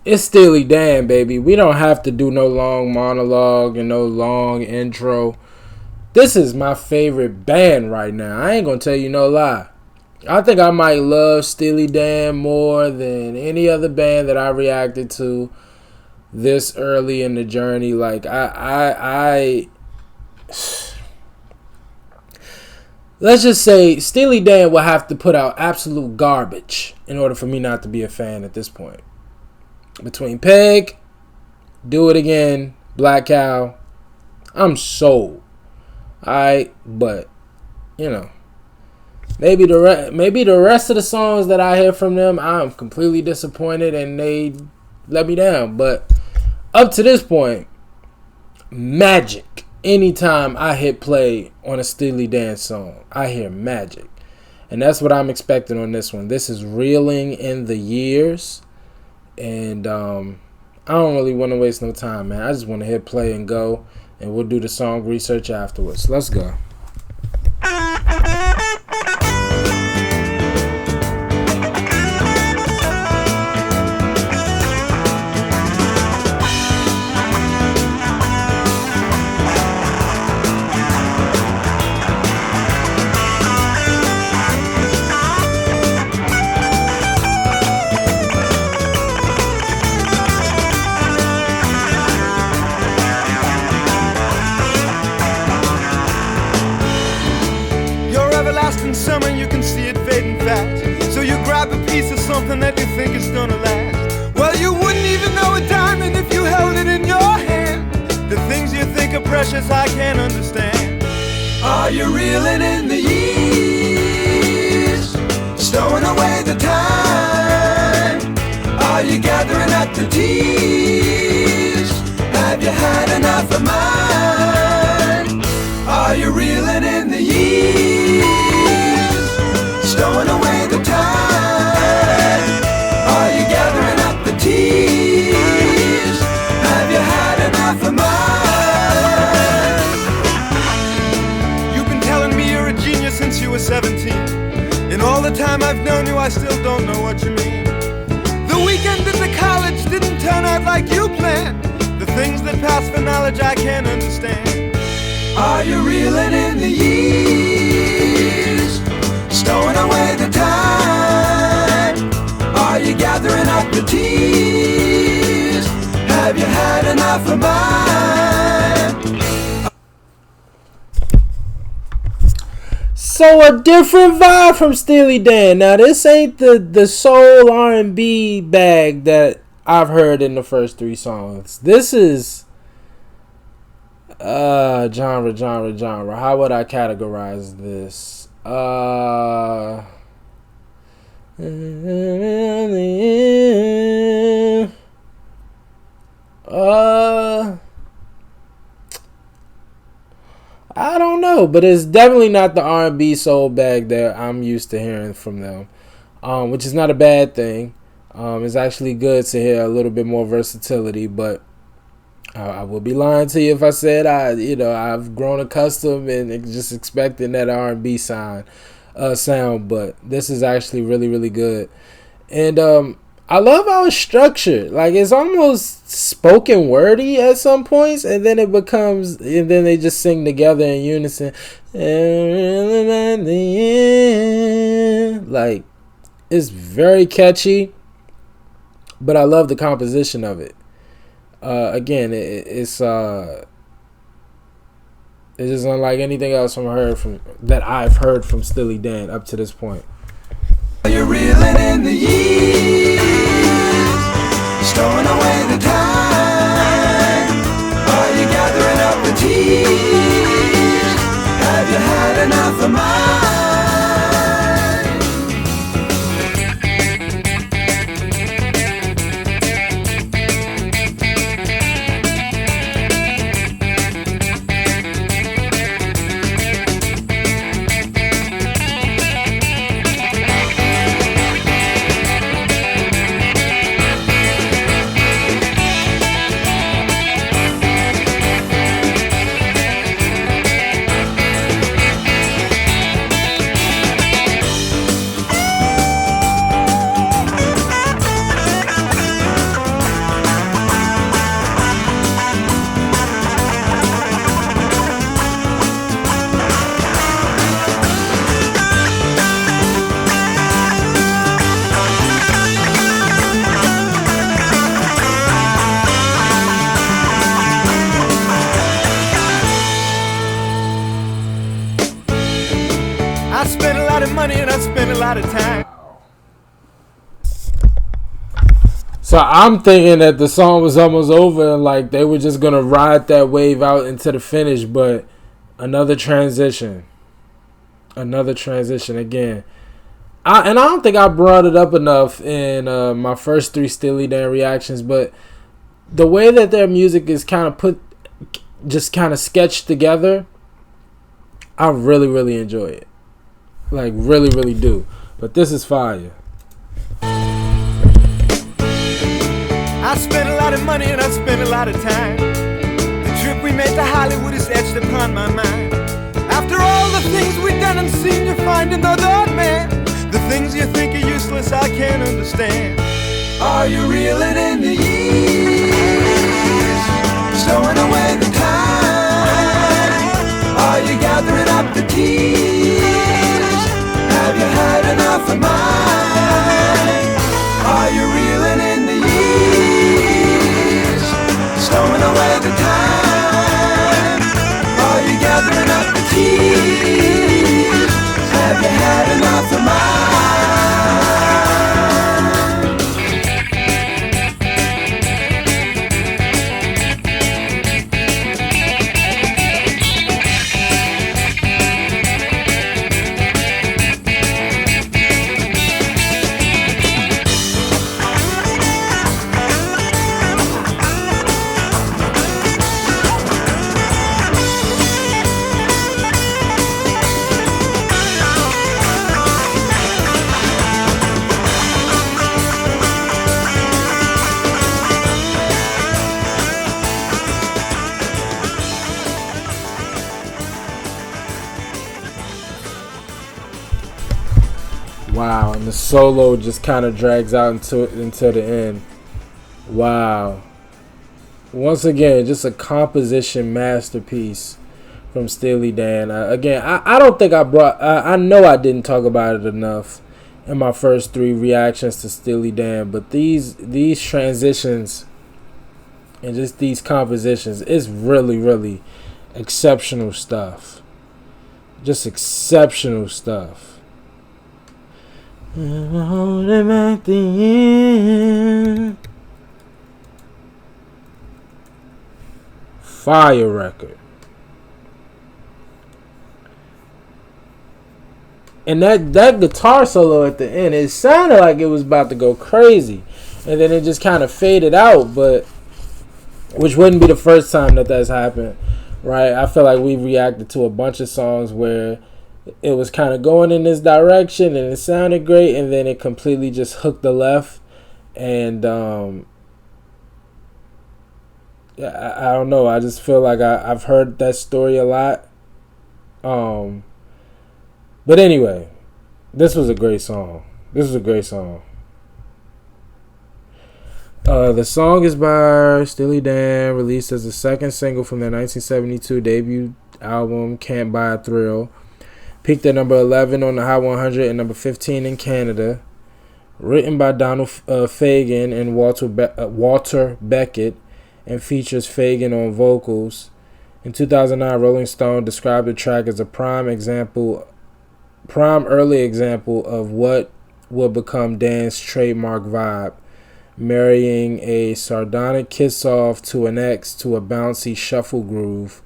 It's Steely Dan, baby. We don't have to do no long monologue and no long intro. This is my favorite band right now. I ain't gonna tell you no lie. I think I might love Steely Dan more than any other band that I reacted to this early in the journey. Like let's just say Steely Dan will have to put out absolute garbage in order for me not to be a fan at this point. Between Peg, Do It Again, Black Cow, I'm sold. Alright, but you know, maybe the rest of the songs that I hear from them, I'm completely disappointed and they let me down. But up to this point, magic. Anytime I hit play on a Steely Dan song, I hear magic. And that's what I'm expecting on this one. This is Reeling in the Years. And I don't really want to waste no time, man. I just want to hit play and go. And we'll do the song research afterwards. Let's go. Summer, you can see it fading fast. So you grab a piece of something that you think is gonna last. Well, you wouldn't even know a diamond if you held it in your hand. The things you think are precious, I can't understand. Are you reeling in the years, stowing away the time? Are you gathering up the tears? Have you had enough of mine? Are you reeling in the years, stowing away the time? Are you gathering up the tears? Have you had enough of mine? You've been telling me you're a genius since you were 17. In all the time I've known you, I still don't know what you mean. The weekend in the college didn't turn out like you planned. The things that pass for knowledge I can't understand. Are you reeling in the years, stowing away the time? Are you gathering up the tears? Have you had enough of mine? So a different vibe from Steely Dan. Now this ain't the soul R&B bag that I've heard in the first three songs. This is genre. How would I categorize this? I don't know, but it's definitely not the R&B soul bag that I'm used to hearing from them, which is not a bad thing. It's actually good to hear a little bit more versatility, but I would be lying to you if I said I've grown accustomed and just expecting that R&B sound. But this is actually really, really good. And I love how it's structured. Like, it's almost spoken wordy at some points, and then they just sing together in unison. Like, it's very catchy, but I love the composition of it. Again, it's just unlike anything else that I've heard from Steely Dan up to this point. Are you reeling in the years, stowing away the time? Are you gathering up the tears? Have you had enough of mine? lot of money and I spent a lot of time. So I'm thinking that the song was almost over and like they were just gonna ride that wave out into the finish, but another transition again. I don't think I brought it up enough in my first 3 Steely Dan reactions, but the way that their music is kind of sketched together, I really, really enjoy it. Like, really, really do. But this is fire. I spent a lot of money and I spent a lot of time. The trip we made to Hollywood is etched upon my mind. After all the things we've done and seen, you find another man. The things you think are useless, I can't understand. Are you reeling in the years, stowing away the time? Are you gathering up the tears? Have you had enough of mine? Are you reeling in the years, stowing away the time? Are you gathering up the tears? Have you had enough of mine? Wow, and the solo just kind of drags out into the end. Wow. Once again, just a composition masterpiece from Steely Dan. I don't think I know I didn't talk about it enough in my first 3 reactions to Steely Dan, but these transitions and just these compositions, it's really, really exceptional stuff. Just exceptional stuff. Hold him at the end. Fire record. And that guitar solo at the end, it sounded like it was about to go crazy. And then it just kind of faded out, but which wouldn't be the first time that's happened, right? I feel like we reacted to a bunch of songs where it was kind of going in this direction and it sounded great, and then it completely just hooked the left. And I don't know. I just feel like I've heard that story a lot. But anyway, this was a great song. The song is by Steely Dan, released as the second single from their 1972 debut album, Can't Buy a Thrill. Peaked at number 11 on the Hot 100 and number 15 in Canada. Written by Donald Fagen and Walter Beckett, and features Fagen on vocals. In 2009, Rolling Stone described the track as a prime early example of what would become Dan's trademark vibe, marrying a sardonic kiss-off to an X to a bouncy shuffle groove,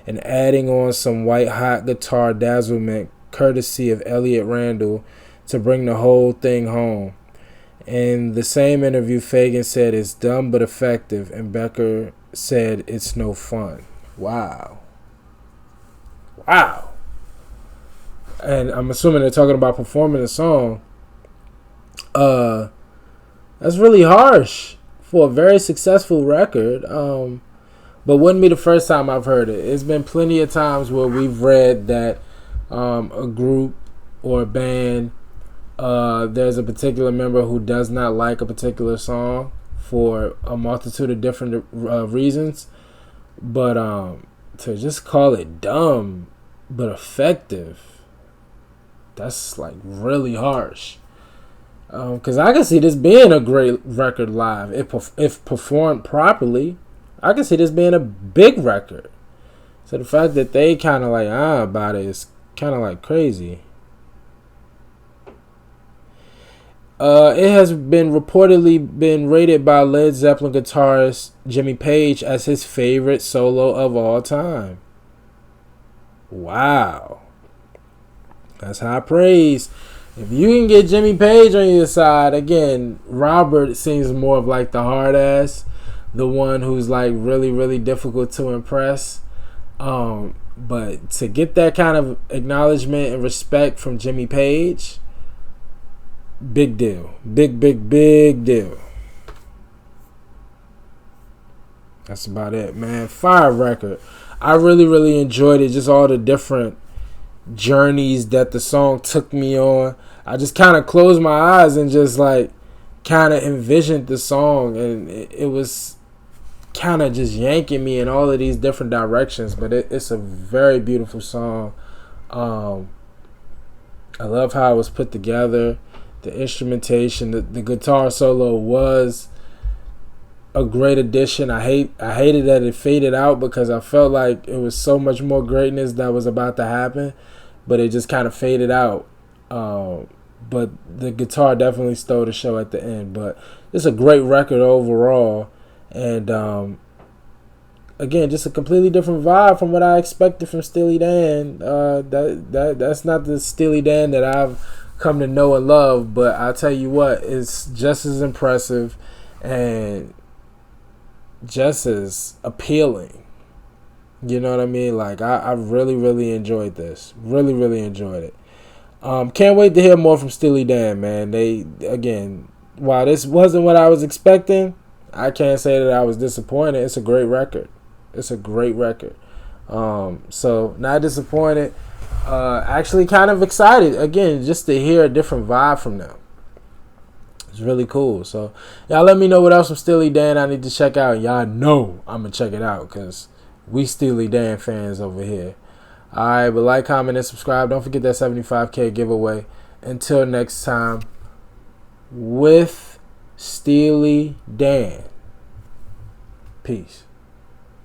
and adding on some white-hot guitar dazzlement courtesy of Elliot Randall to bring the whole thing home. In the same interview, Fagen said it's dumb but effective, and Becker said it's no fun. Wow. And I'm assuming they're talking about performing the song. That's really harsh for a very successful record. But wouldn't be the first time I've heard it. It's been plenty of times where we've read that a group or a band, there's a particular member who does not like a particular song for a multitude of different reasons. But to just call it dumb but effective, that's like really harsh. Because I can see this being a great record live if performed properly. I can see this being a big record. So the fact that they kind of like about it is kind of like crazy. It has been reportedly been rated by Led Zeppelin guitarist Jimmy Page as his favorite solo of all time. Wow. That's high praise. If you can get Jimmy Page on your side, again, Robert seems more of like the hard ass, the one who's like really, really difficult to impress. But to get that kind of acknowledgement and respect from Jimmy Page, big deal. Big deal. That's about it, man. Fire record. I really, really enjoyed it. Just all the different journeys that the song took me on. I just kind of closed my eyes and just like kind of envisioned the song, and it was kind of just yanking me in all of these different directions. But it's a very beautiful song. I love how it was put together. The instrumentation, the guitar solo was a great addition. I hated that it faded out because I felt like it was so much more greatness that was about to happen, but it just kind of faded out. But the guitar definitely stole the show at the end. But it's a great record overall, and again, just a completely different vibe from what I expected from Steely Dan. That's not the Steely Dan that I've come to know and love, but I tell you what, it's just as impressive and just as appealing. You know what I mean? Like, I really, really enjoyed this. Really, really enjoyed it. Can't wait to hear more from Steely Dan, man. While this wasn't what I was expecting, I can't say that I was disappointed. It's a great record. So not disappointed. Actually kind of excited, again, just to hear a different vibe from them. It's really cool. So y'all let me know what else from Steely Dan I need to check out. Y'all know I'm going to check it out because we Steely Dan fans over here. Alright, but like, comment, and subscribe. Don't forget that 75K giveaway. Until next time, with Steely Dan. Peace.